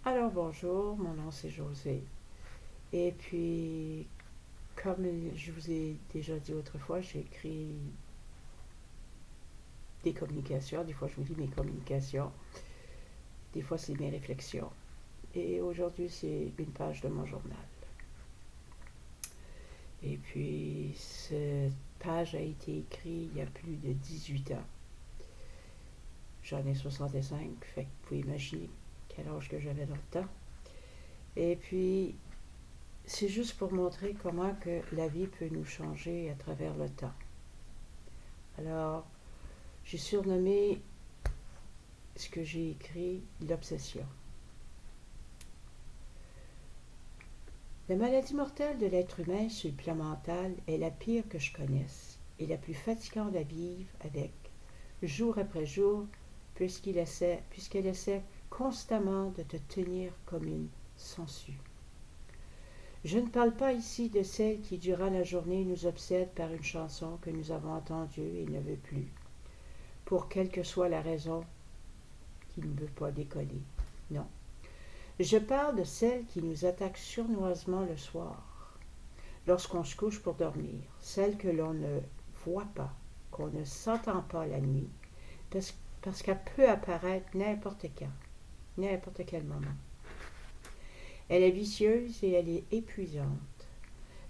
Alors bonjour, mon nom c'est José. Et puis, comme je vous ai déjà dit autrefois, j'écris des communications. Des fois je vous lis mes communications, des fois c'est mes réflexions. Et aujourd'hui c'est une page de mon journal. Et puis, cette page a été écrite il y a plus de 18 ans. J'en ai 65, fait que vous pouvez imaginer quel âge que j'avais dans le temps. Et puis, c'est juste pour montrer comment que la vie peut nous changer à travers le temps. Alors, j'ai surnommé ce que j'ai écrit l'obsession. La maladie mortelle de l'être humain sur le plan mental est la pire que je connaisse et la plus fatigante à vivre avec, jour après jour, puisqu'elle essaie constamment de te tenir comme une sangsue. Je ne parle pas ici de celle qui, durant la journée, nous obsède par une chanson que nous avons entendue et ne veut plus, pour quelle que soit la raison qui ne veut pas décoller. Non. Je parle de celle qui nous attaque sournoisement le soir, lorsqu'on se couche pour dormir, celle que l'on ne voit pas, qu'on ne s'entend pas la nuit, parce qu'elle peut apparaître n'importe quand, n'importe quel moment. Elle est vicieuse et elle est épuisante.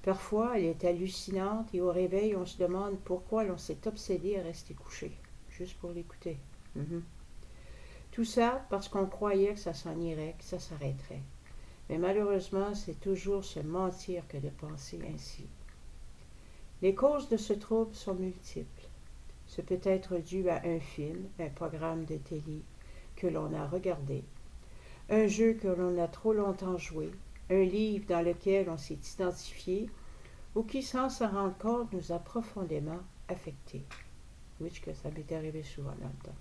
Parfois, elle est hallucinante et au réveil, on se demande pourquoi l'on s'est obsédé à rester couché, juste pour l'écouter. Tout ça parce qu'on croyait que ça s'en irait, que ça s'arrêterait. Mais malheureusement, c'est toujours se mentir que de penser ainsi. Les causes de ce trouble sont multiples. Ce peut être dû à un film, un programme de télé que l'on a regardé, un jeu que l'on a trop longtemps joué, un livre dans lequel on s'est identifié ou qui, sans s'en rendre compte, nous a profondément affectés. Oui, que ça m'est arrivé souvent dans le temps.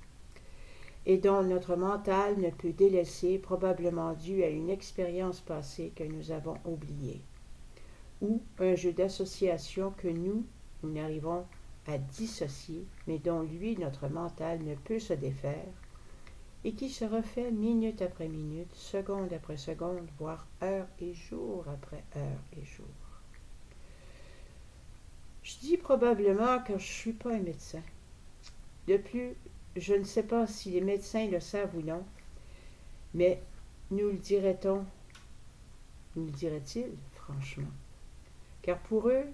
Et dont notre mental ne peut délaisser, probablement dû à une expérience passée que nous avons oubliée, ou un jeu d'association que nous n'arrivons à dissocier, mais dont lui, notre mental, ne peut se défaire, et qui se refait minute après minute, seconde après seconde, voire heure et jour après heure et jour. Je dis probablement que je ne suis pas un médecin. De plus, je ne sais pas si les médecins le savent ou non, mais nous le dirait-on, nous le diraient-ils, franchement? Car pour eux,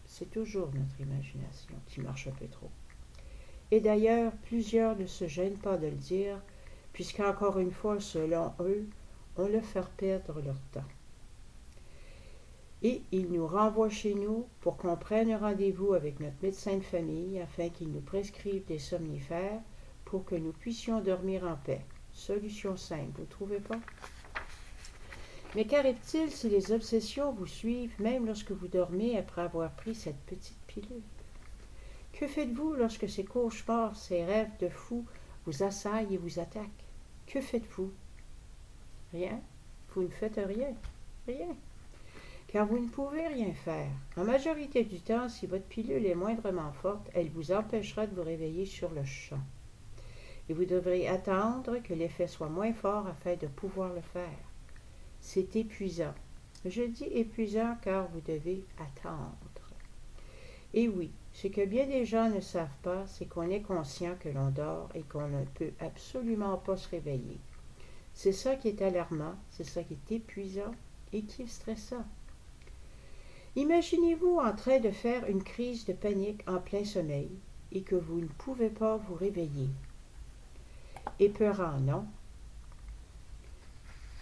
c'est toujours notre imagination qui marche un peu trop. Et d'ailleurs, plusieurs ne se gênent pas de le dire, puisqu'encore une fois, selon eux, on leur fait perdre leur temps. Et ils nous renvoient chez nous pour qu'on prenne rendez-vous avec notre médecin de famille afin qu'il nous prescrive des somnifères pour que nous puissions dormir en paix. Solution simple, vous ne trouvez pas? Mais qu'arrive-t-il si les obsessions vous suivent même lorsque vous dormez après avoir pris cette petite pilule? Que faites-vous lorsque ces cauchemars, ces rêves de fou vous assaillent et vous attaquent? Que faites-vous? Rien. Vous ne faites rien. Rien. Car vous ne pouvez rien faire. En majorité du temps, si votre pilule est moindrement forte, elle vous empêchera de vous réveiller sur le champ. Et vous devrez attendre que l'effet soit moins fort afin de pouvoir le faire. C'est épuisant. Je dis épuisant car vous devez attendre. Et oui, ce que bien des gens ne savent pas, c'est qu'on est conscient que l'on dort et qu'on ne peut absolument pas se réveiller. C'est ça qui est alarmant, c'est ça qui est épuisant et qui est stressant. Imaginez-vous en train de faire une crise de panique en plein sommeil et que vous ne pouvez pas vous réveiller. Épeurant, non?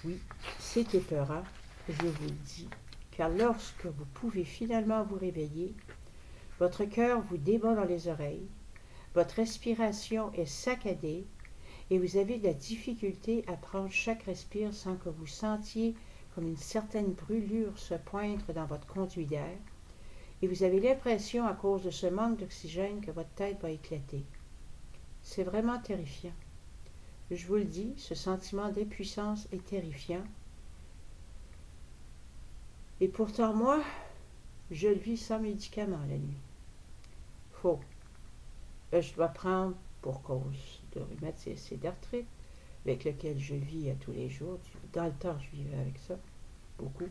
Oui, c'est épeurant, je vous le dis, car lorsque vous pouvez finalement vous réveiller, votre cœur vous débat dans les oreilles, votre respiration est saccadée et vous avez de la difficulté à prendre chaque respire sans que vous sentiez comme une certaine brûlure se poindre dans votre conduit d'air et vous avez l'impression, à cause de ce manque d'oxygène, que votre tête va éclater. C'est vraiment terrifiant. Je vous le dis, ce sentiment d'impuissance est terrifiant. Et pourtant, moi, je le vis sans médicaments la nuit. Faux. Je dois prendre, pour cause de rhumatisme et d'arthrite, avec lequel je vis à tous les jours. Dans le temps, je vivais avec ça, beaucoup.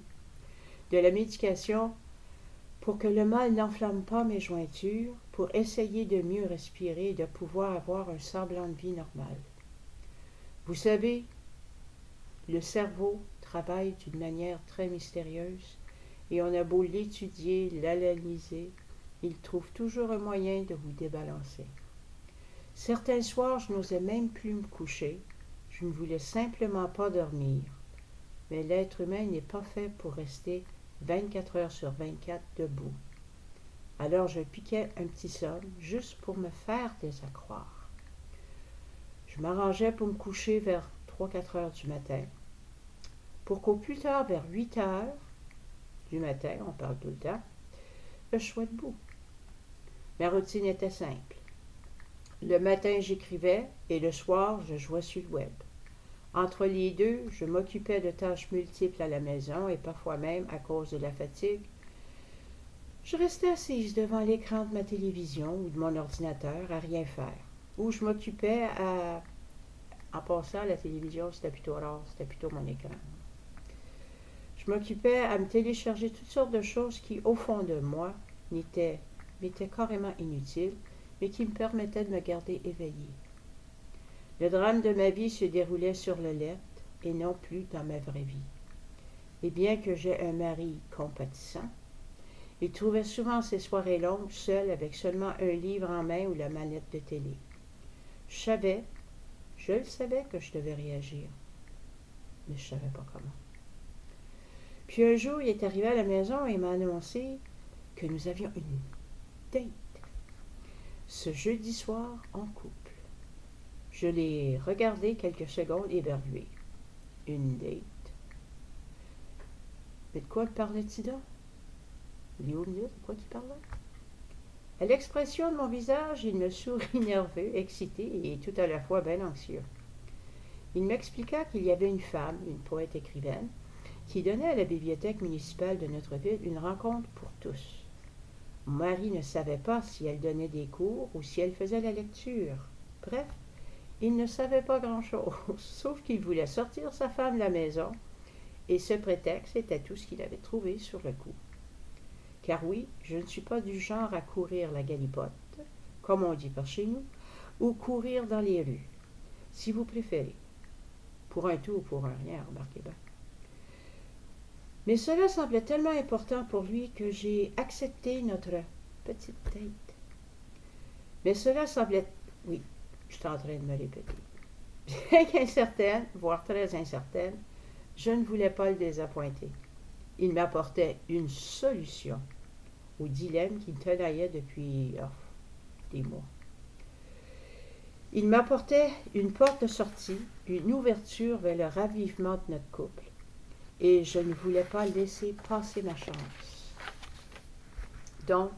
De la médication pour que le mal n'enflamme pas mes jointures, pour essayer de mieux respirer et de pouvoir avoir un semblant de vie normale. Vous savez, le cerveau travaille d'une manière très mystérieuse et on a beau l'étudier, l'analyser, il trouve toujours un moyen de vous débalancer. Certains soirs, je n'osais même plus me coucher, je ne voulais simplement pas dormir. Mais l'être humain n'est pas fait pour rester 24 heures sur 24 debout. Alors je piquais un petit somme juste pour me faire désaccroire. Je m'arrangeais pour me coucher vers 3-4 heures du matin, pour qu'au plus tard, vers 8 heures du matin, on parle tout le temps, je sois debout. Ma routine était simple. Le matin, j'écrivais et le soir, je jouais sur le web. Entre les deux, je m'occupais de tâches multiples à la maison et parfois même, à cause de la fatigue, je restais assise devant l'écran de ma télévision ou de mon ordinateur à rien faire. Ou je m'occupais à... En passant, la télévision, c'était plutôt rare, c'était plutôt mon écran. Je m'occupais à me télécharger toutes sortes de choses qui, au fond de moi, m'étaient carrément inutiles, mais qui me permettaient de me garder éveillée. Le drame de ma vie se déroulait sur le net et non plus dans ma vraie vie. Et bien que j'aie un mari compatissant, il trouvait souvent ses soirées longues seul avec seulement un livre en main ou la manette de télé. Je le savais que je devais réagir, mais je ne savais pas comment. Puis un jour, il est arrivé à la maison et m'a annoncé que nous avions une date. Ce jeudi soir, en couple. Je l'ai regardé quelques secondes éberlué. Une date. Mais de quoi parlait-il donc? Léo me dit, de quoi tu parlais? À l'expression de mon visage, il me sourit nerveux, excité et tout à la fois bien anxieux. Il m'expliqua qu'il y avait une femme, une poète écrivaine, qui donnait à la bibliothèque municipale de notre ville une rencontre pour tous. Mon mari ne savait pas si elle donnait des cours ou si elle faisait la lecture. Bref, il ne savait pas grand-chose, sauf qu'il voulait sortir sa femme de la maison, et ce prétexte était tout ce qu'il avait trouvé sur le coup. Car oui, je ne suis pas du genre à courir la galipote, comme on dit par chez nous, ou courir dans les rues, si vous préférez. Pour un tout ou pour un rien, remarquez bien. Mais cela semblait tellement important pour lui que j'ai accepté notre petite date. Mais cela semblait... Oui, je suis en train de me répéter. Bien qu'incertaine, voire très incertaine, je ne voulais pas le désappointer. Il m'apportait une solution au dilemme qui me tenaillait depuis des mois. Il m'apportait une porte de sortie, une ouverture vers le ravivement de notre couple, et je ne voulais pas laisser passer ma chance. Donc,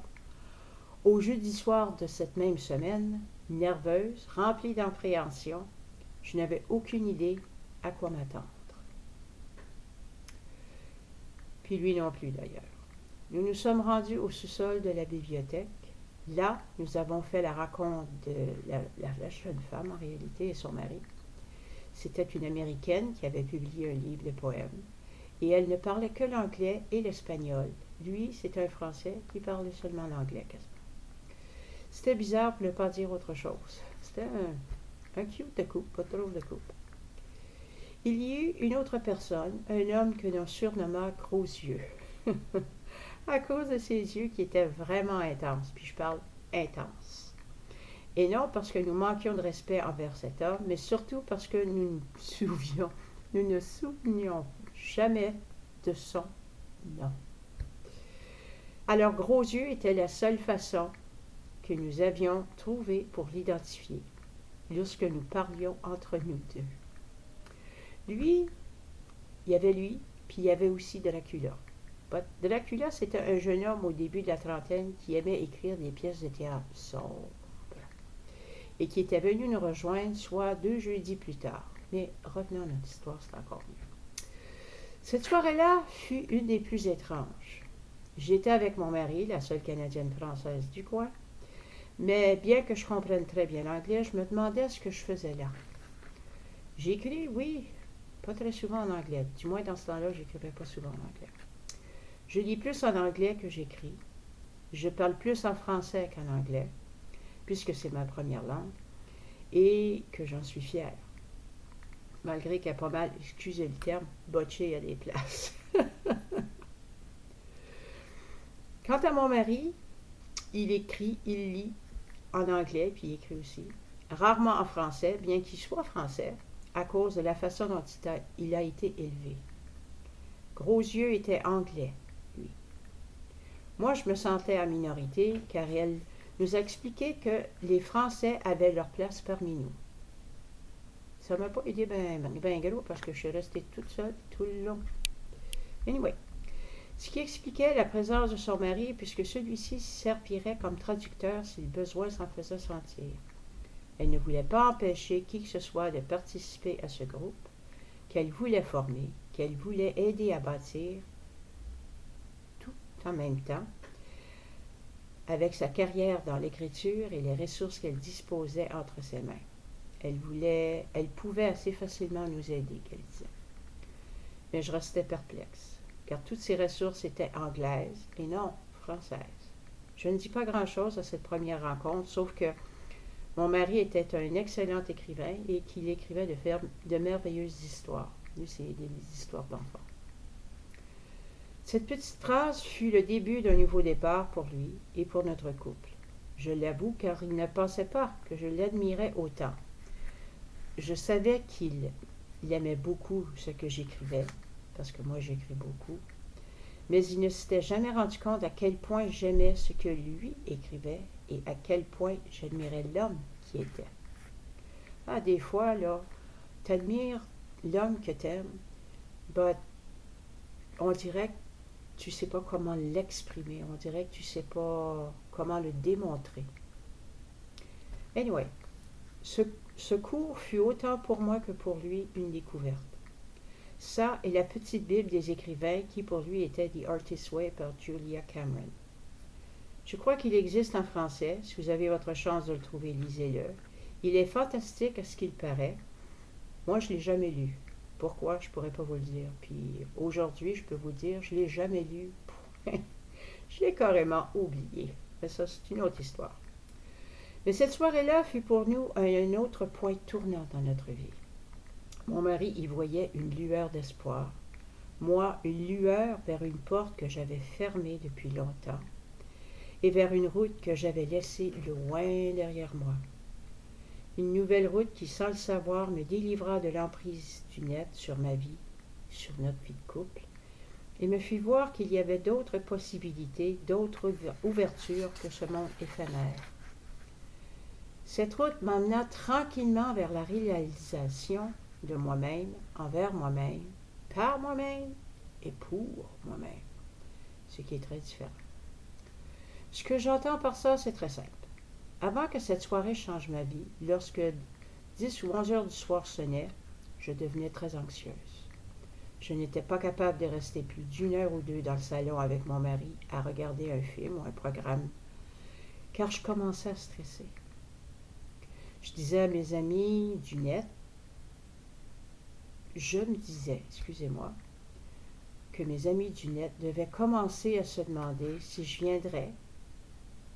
au jeudi soir de cette même semaine, nerveuse, remplie d'appréhension, je n'avais aucune idée à quoi m'attendre. Puis lui non plus d'ailleurs. Nous nous sommes rendus au sous-sol de la bibliothèque. Là, nous avons fait la rencontre de la jeune femme en réalité et son mari. C'était une Américaine qui avait publié un livre de poèmes. Et elle ne parlait que l'anglais et l'espagnol. Lui, c'était un Français qui parlait seulement l'anglais quasiment. C'était bizarre pour ne pas dire autre chose. C'était un cute de couple, pas trop de couple. Il y eut une autre personne, un homme que l'on surnomma Gros Yeux, à cause de ses yeux qui étaient vraiment intenses, puis je parle intense. Et non parce que nous manquions de respect envers cet homme, mais surtout parce que nous ne souvenions jamais de son nom. Alors Gros Yeux était la seule façon que nous avions trouvée pour l'identifier, lorsque nous parlions entre nous deux. Lui, il y avait lui, puis il y avait aussi Dracula. Dracula, c'était un jeune homme au début de la trentaine qui aimait écrire des pièces de théâtre sombres et qui était venu nous rejoindre soit 2 jeudis plus tard. Mais revenons à notre histoire, c'est encore mieux. Cette soirée-là fut une des plus étranges. J'étais avec mon mari, la seule Canadienne-Française du coin, mais bien que je comprenne très bien l'anglais, je me demandais ce que je faisais là. J'écris, oui, pas très souvent en anglais. Du moins, dans ce temps-là, j'écrivais pas souvent en anglais. Je lis plus en anglais que j'écris. Je parle plus en français qu'en anglais, puisque c'est ma première langue, et que j'en suis fière. Malgré qu'elle a pas mal, excusez le terme, botché à des places. Quant à mon mari, il écrit, il lit en anglais, puis il écrit aussi. Rarement en français, bien qu'il soit français, à cause de la façon dont il a été élevé. Grosieux était anglais, lui. Moi, je me sentais en minorité, car elle nous a expliqué que les Français avaient leur place parmi nous. Ça m'a pas aidé ben gros, parce que je suis restée toute seule tout le long. Anyway, ce qui expliquait la présence de son mari, puisque celui-ci servirait comme traducteur si le besoin s'en faisait sentir. Elle ne voulait pas empêcher qui que ce soit de participer à ce groupe, qu'elle voulait former, qu'elle voulait aider à bâtir, tout en même temps, avec sa carrière dans l'écriture et les ressources qu'elle disposait entre ses mains. Elle pouvait assez facilement nous aider, qu'elle disait. Mais je restais perplexe, car toutes ces ressources étaient anglaises et non françaises. Je ne dis pas grand-chose à cette première rencontre, sauf que mon mari était un excellent écrivain et qu'il écrivait de merveilleuses histoires. Lui, c'est des histoires d'enfants. Cette petite phrase fut le début d'un nouveau départ pour lui et pour notre couple. Je l'avoue car il ne pensait pas que je l'admirais autant. Je savais qu'il aimait beaucoup ce que j'écrivais, parce que moi j'écris beaucoup, mais il ne s'était jamais rendu compte à quel point j'aimais ce que lui écrivait et à quel point j'admirais l'homme qui était. Ah, des fois, là, t'admires l'homme que t'aimes, but on dirait que tu sais pas comment l'exprimer, on dirait que tu sais pas comment le démontrer. Anyway, ce cours fut autant pour moi que pour lui une découverte. Ça et la petite Bible des écrivains qui pour lui était The Artist's Way par Julia Cameron. Je crois qu'il existe en français. Si vous avez votre chance de le trouver, lisez-le. Il est fantastique à ce qu'il paraît. Moi, je ne l'ai jamais lu. Pourquoi, je ne pourrais pas vous le dire. Puis aujourd'hui, je peux vous dire, je ne l'ai jamais lu. Je l'ai carrément oublié. Mais ça, c'est une autre histoire. Mais cette soirée-là fut pour nous un autre point tournant dans notre vie. Mon mari y voyait une lueur d'espoir. Moi, une lueur vers une porte que j'avais fermée depuis longtemps et vers une route que j'avais laissée loin derrière moi. Une nouvelle route qui, sans le savoir, me délivra de l'emprise du net sur ma vie, sur notre vie de couple, et me fit voir qu'il y avait d'autres possibilités, d'autres ouvertures que ce monde éphémère. Cette route m'emmena tranquillement vers la réalisation de moi-même, envers moi-même, par moi-même et pour moi-même, ce qui est très différent. Ce que j'entends par ça, c'est très simple. Avant que cette soirée change ma vie, lorsque 10 ou 11 heures du soir sonnaient, je devenais très anxieuse. Je n'étais pas capable de rester plus d'une heure ou deux dans le salon avec mon mari à regarder un film ou un programme, car je commençais à stresser. Je disais à mes amis du net, que mes amis du net devaient commencer à se demander si je viendrais.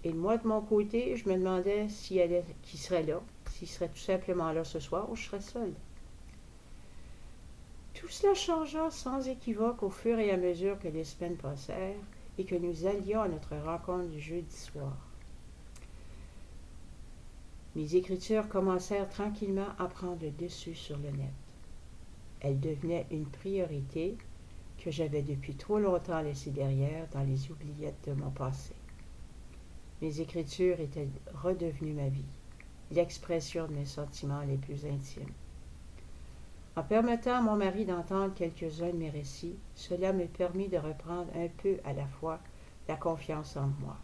Et moi, de mon côté, je me demandais qui serait là, s'il serait tout simplement là ce soir ou je serais seule. Tout cela changea sans équivoque au fur et à mesure que les semaines passèrent et que nous allions à notre rencontre du jeudi soir. Mes écritures commencèrent tranquillement à prendre le dessus sur le net. Elles devenaient une priorité que j'avais depuis trop longtemps laissée derrière dans les oubliettes de mon passé. Mes écritures étaient redevenues ma vie, l'expression de mes sentiments les plus intimes. En permettant à mon mari d'entendre quelques-uns de mes récits, cela me permit de reprendre un peu à la fois la confiance en moi.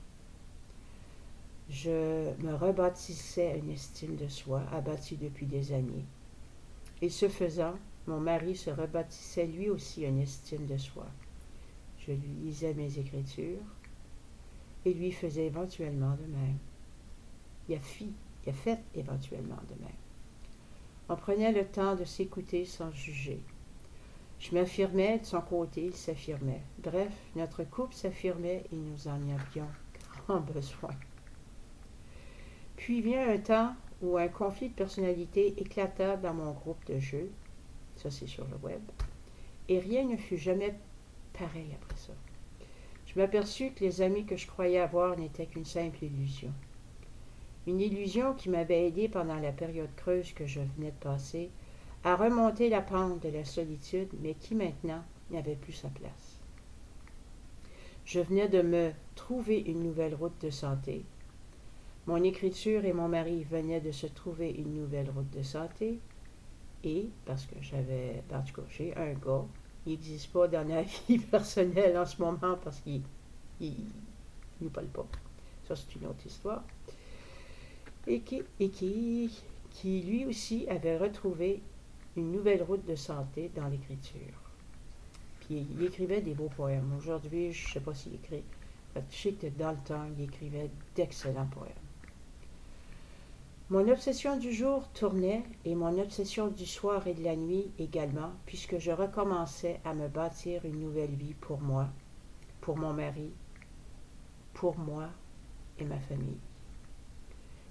Je me rebâtissais une estime de soi abattue depuis des années. Et ce faisant, mon mari se rebâtissait lui aussi une estime de soi. Je lui lisais mes écritures et lui faisait éventuellement de même. Il a fait éventuellement de même. On prenait le temps de s'écouter sans juger. Je m'affirmais, de son côté, il s'affirmait. Bref, notre couple s'affirmait et nous en avions grand besoin. Puis vient un temps où un conflit de personnalité éclata dans mon groupe de jeu, ça c'est sur le web, et rien ne fut jamais pareil après ça. Je m'aperçus que les amis que je croyais avoir n'étaient qu'une simple illusion. Une illusion qui m'avait aidé pendant la période creuse que je venais de passer à remonter la pente de la solitude, mais qui maintenant n'avait plus sa place. Je venais de me trouver une nouvelle route de santé. Mon écriture et mon mari venaient de se trouver une nouvelle route de santé. Et, parce que en tout cas, j'ai un gars, il n'existe pas dans la vie personnelle en ce moment parce qu'il nous parle pas. Ça, c'est une autre histoire. Et qui lui aussi avait retrouvé une nouvelle route de santé dans l'écriture. Puis il écrivait des beaux poèmes. Aujourd'hui, je ne sais pas s'il écrit. Je sais que dans le temps, il écrivait d'excellents poèmes. Mon obsession du jour tournait et mon obsession du soir et de la nuit également, puisque je recommençais à me bâtir une nouvelle vie pour moi, pour mon mari, pour moi et ma famille.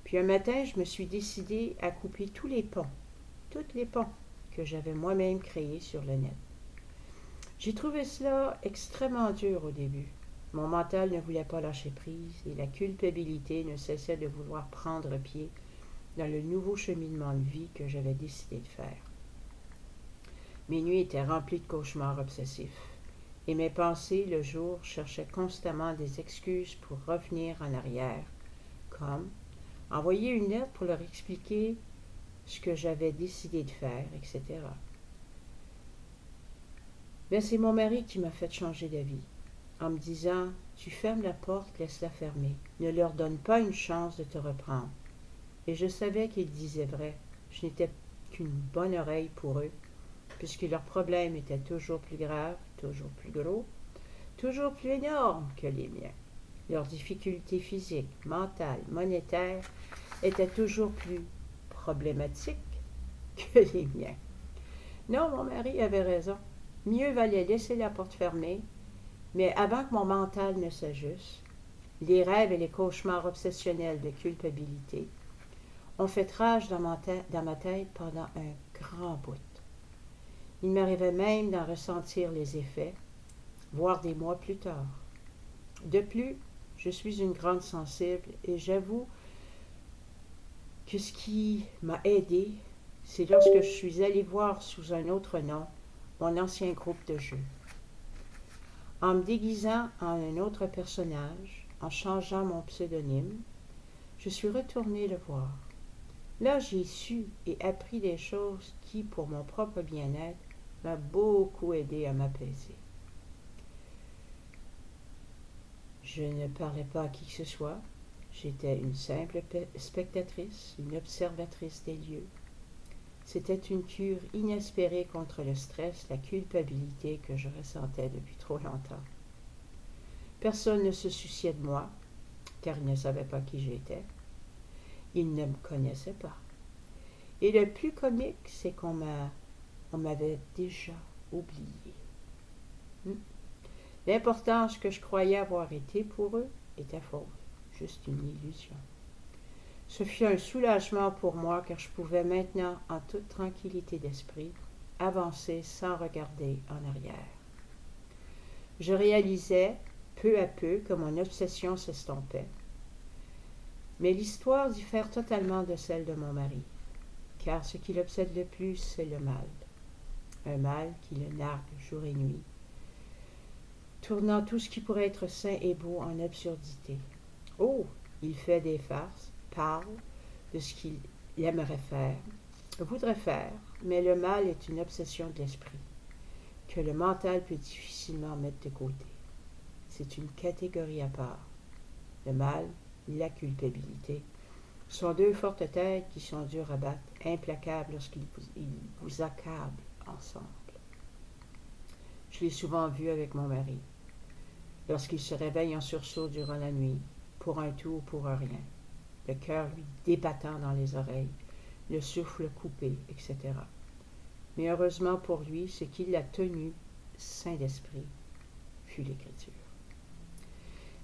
Puis un matin, je me suis décidée à couper tous les ponts que j'avais moi-même créés sur le net. J'ai trouvé cela extrêmement dur au début. Mon mental ne voulait pas lâcher prise et la culpabilité ne cessait de vouloir prendre pied dans le nouveau cheminement de vie que j'avais décidé de faire. Mes nuits étaient remplies de cauchemars obsessifs et mes pensées le jour cherchaient constamment des excuses pour revenir en arrière, comme envoyer une lettre pour leur expliquer ce que j'avais décidé de faire, etc. Mais c'est mon mari qui m'a fait changer d'avis, en me disant « Tu fermes la porte, laisse-la fermer. Ne leur donne pas une chance de te reprendre. » Et je savais qu'il disait vrai. Je n'étais qu'une bonne oreille pour eux, puisque leurs problèmes étaient toujours plus graves, toujours plus gros, toujours plus énormes que les miens. Leurs difficultés physiques, mentales, monétaires étaient toujours plus problématiques que les miens. Non, mon mari avait raison. Mieux valait laisser la porte fermée, mais avant que mon mental ne s'ajuste, les rêves et les cauchemars obsessionnels de culpabilité ont fait rage dans ma tête pendant un grand bout. Il m'arrivait même d'en ressentir les effets, voire des mois plus tard. De plus, je suis une grande sensible et j'avoue que ce qui m'a aidé, c'est lorsque je suis allée voir sous un autre nom mon ancien groupe de jeu. En me déguisant en un autre personnage, en changeant mon pseudonyme, je suis retournée le voir. Là, j'ai su et appris des choses qui, pour mon propre bien-être, m'a beaucoup aidé à m'apaiser. Je ne parlais pas à qui que ce soit. J'étais une simple spectatrice, une observatrice des lieux. C'était une cure inespérée contre le stress, la culpabilité que je ressentais depuis trop longtemps. Personne ne se souciait de moi, car ils ne savaient pas qui j'étais. Ils ne me connaissaient pas. Et le plus comique, c'est qu'on m'avait déjà oublié. L'importance que je croyais avoir été pour eux était fausse, juste une illusion. Ce fut un soulagement pour moi car je pouvais maintenant, en toute tranquillité d'esprit, avancer sans regarder en arrière. Je réalisais, peu à peu, que mon obsession s'estompait. Mais l'histoire diffère totalement de celle de mon mari, car ce qui l'obsède le plus, c'est le mal. Un mal qui le nargue jour et nuit, tournant tout ce qui pourrait être sain et beau en absurdité. Oh, il fait des farces, parle de ce qu'il aimerait faire, voudrait faire, mais le mal est une obsession de l'esprit, que le mental peut difficilement mettre de côté. C'est une catégorie à part. Le mal, la culpabilité, sont deux fortes têtes qui sont dures à battre, implacables lorsqu'ils vous accablent ensemble. Je l'ai souvent vu avec mon mari, lorsqu'il se réveille en sursaut durant la nuit, pour un tout ou pour un rien, le cœur lui débattant dans les oreilles, le souffle coupé, etc. Mais heureusement pour lui, ce qui l'a tenu sain d'esprit fut l'Écriture.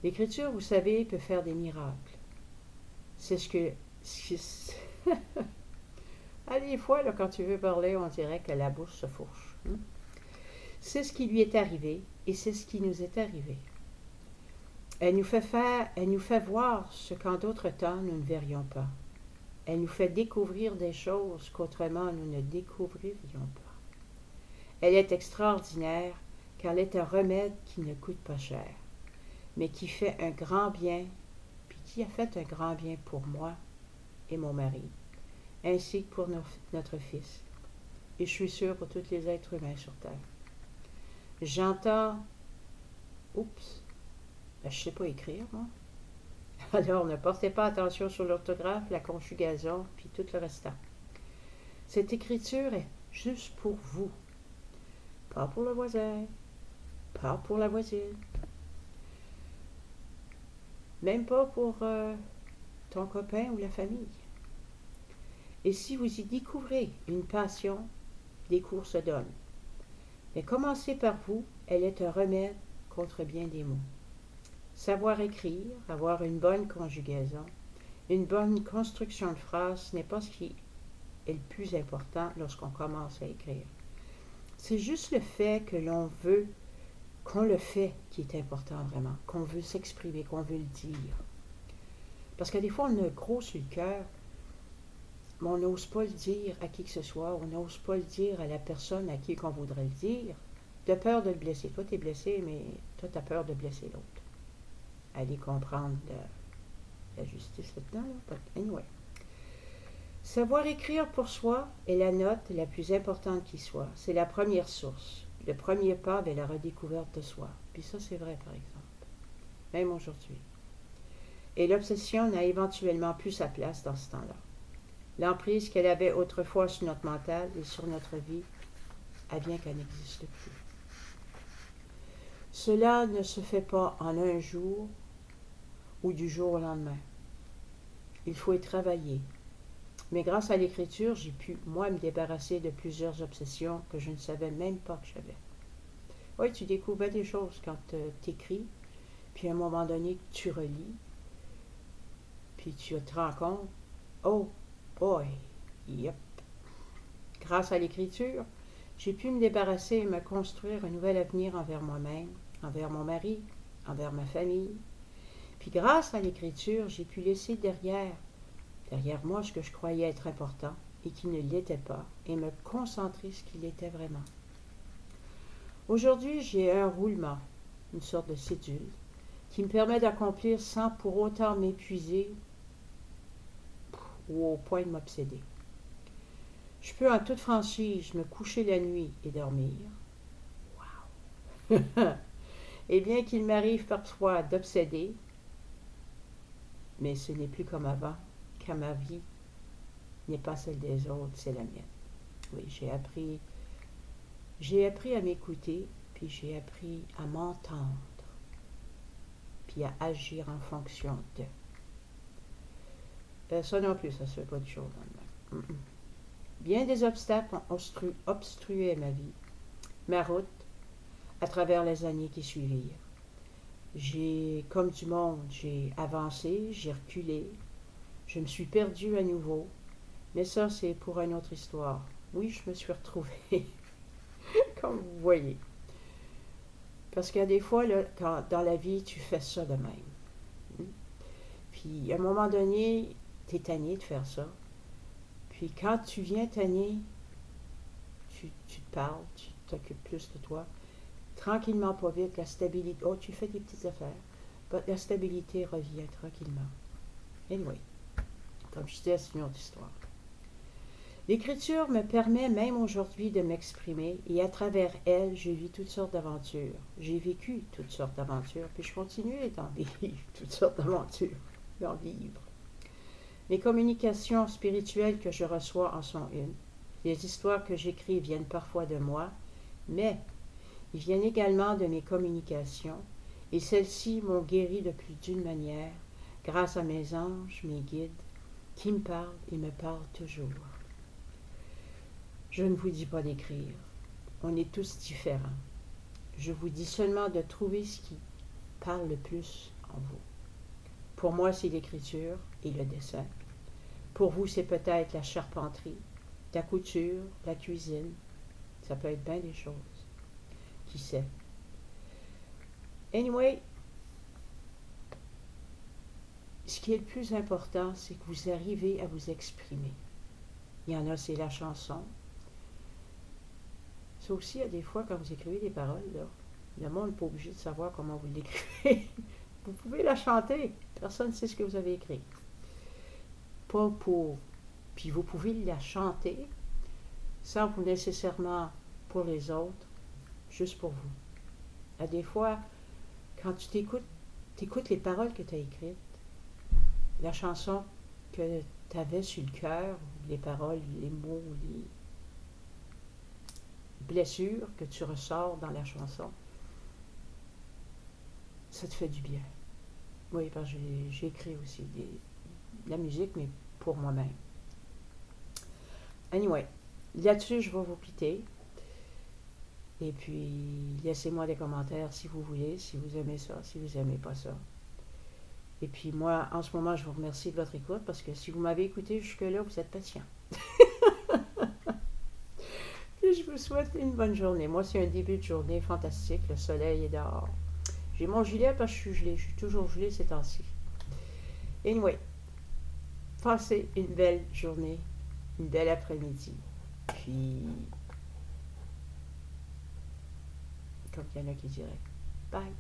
L'Écriture, vous savez, peut faire des miracles. C'est ce que... Ah, des fois, là, quand tu veux parler, on dirait que la bouche se fourche. C'est ce qui lui est arrivé et c'est ce qui nous est arrivé. Elle nous fait voir ce qu'en d'autres temps nous ne verrions pas. Elle nous fait découvrir des choses qu'autrement nous ne découvririons pas. Elle est extraordinaire car elle est un remède qui ne coûte pas cher, mais qui fait un grand bien, puis qui a fait un grand bien pour moi et mon mari, ainsi que pour notre fils, et je suis sûre pour tous les êtres humains sur Terre. J'entends... Oups, je ne sais pas écrire, moi. Alors, ne portez pas attention sur l'orthographe, la conjugaison, puis tout le restant. Cette écriture est juste pour vous. Pas pour le voisin, pas pour la voisine. Même pas pour ton copain ou la famille. Et si vous y découvrez une passion, des cours se donnent. Mais commencez par vous, elle est un remède contre bien des maux. Savoir écrire, avoir une bonne conjugaison, une bonne construction de phrases n'est pas ce qui est le plus important lorsqu'on commence à écrire. C'est juste le fait que l'on veut, qu'on le fait qui est important vraiment, qu'on veut s'exprimer, qu'on veut le dire. Parce que des fois, on a gros sur le cœur, mais on n'ose pas le dire à qui que ce soit, on n'ose pas le dire à la personne à qui qu'on voudrait le dire, de peur de le blesser. Toi, tu es blessé, mais toi, tu as peur de blesser l'autre. Allez comprendre la justice là-dedans. But anyway. Savoir écrire pour soi est la note la plus importante qui soit. C'est la première source. Le premier pas vers la redécouverte de soi. Puis ça, c'est vrai, par exemple. Même aujourd'hui. Et l'obsession n'a éventuellement plus sa place dans ce temps-là. L'emprise qu'elle avait autrefois sur notre mental et sur notre vie, elle vient qu'elle n'existe plus. Cela ne se fait pas en un jour ou du jour au lendemain. Il faut y travailler. Mais grâce à l'écriture, j'ai pu, moi, me débarrasser de plusieurs obsessions que je ne savais même pas que j'avais. Oui, tu découvres des choses quand tu écris, puis à un moment donné, tu relis, puis tu te rends compte, oh boy, yep. Grâce à l'écriture, j'ai pu me débarrasser et me construire un nouvel avenir envers moi-même, envers mon mari, envers ma famille. Puis grâce à l'écriture, j'ai pu laisser derrière moi ce que je croyais être important et qui ne l'était pas, et me concentrer sur ce qu'il était vraiment. Aujourd'hui, j'ai un roulement, une sorte de cédule, qui me permet d'accomplir sans pour autant m'épuiser ou au point de m'obséder. Je peux en toute franchise me coucher la nuit et dormir. Wow! Et bien qu'il m'arrive parfois d'obséder, mais ce n'est plus comme avant, car ma vie n'est pas celle des autres, c'est la mienne. Oui, j'ai appris à m'écouter, puis j'ai appris à m'entendre, puis à agir en fonction de. Ça non plus, ça ne se fait pas du jour au lendemain. Bien des obstacles ont obstrué ma vie, ma route, à travers les années qui suivirent. Comme du monde, j'ai avancé, j'ai reculé, je me suis perdue à nouveau, mais ça, c'est pour une autre histoire. Oui, je me suis retrouvée, comme vous voyez. Parce qu'il y a des fois, là, dans la vie, tu fais ça de même. Puis, à un moment donné, tu es tanné de faire ça. Puis, quand tu viens tanné, tu te parles, tu t'occupes plus de toi. Tranquillement, pas vite, la stabilité... Oh, tu fais des petites affaires. La stabilité revient tranquillement. Anyway, comme je disais, c'est une autre histoire. L'écriture me permet même aujourd'hui de m'exprimer et à travers elle, je vis toutes sortes d'aventures. J'ai vécu toutes sortes d'aventures, puis je continue d'en vivre toutes sortes d'aventures, d'en vivre. Les communications spirituelles que je reçois en sont une. Les histoires que j'écris viennent parfois de moi, mais ils viennent également de mes communications, et celles-ci m'ont guéri de plus d'une manière, grâce à mes anges, mes guides, qui me parlent et me parlent toujours. Je ne vous dis pas d'écrire. On est tous différents. Je vous dis seulement de trouver ce qui parle le plus en vous. Pour moi, c'est l'écriture et le dessin. Pour vous, c'est peut-être la charpenterie, la couture, la cuisine. Ça peut être bien des choses. Qui sait? Anyway, ce qui est le plus important, c'est que vous arrivez à vous exprimer. Il y en a, c'est la chanson. Ça aussi, il y a des fois, quand vous écrivez des paroles, là, le monde n'est pas obligé de savoir comment vous l'écrivez. Vous pouvez la chanter. Personne ne sait ce que vous avez écrit. Pas pour... Puis vous pouvez la chanter sans vous nécessairement pour les autres, juste pour vous. À des fois, quand tu t'écoutes les paroles que tu as écrites, la chanson que tu avais sur le cœur, les paroles, les mots, les blessures que tu ressors dans la chanson, ça te fait du bien. Oui, parce que j'ai écrit aussi de la musique, mais pour moi-même. Anyway, là-dessus, je vais vous quitter. Et puis, laissez-moi des commentaires si vous voulez, si vous aimez ça, si vous n'aimez pas ça. Et puis moi, en ce moment, je vous remercie de votre écoute parce que si vous m'avez écouté jusque-là, vous êtes patient. Puis je vous souhaite une bonne journée. Moi, c'est un début de journée fantastique. Le soleil est dehors. J'ai mon gilet parce que je suis gelée. Je suis toujours gelée ces temps-ci. Anyway, passez une belle journée, une belle après-midi. Puis, comme il y en a qui diraient, bye.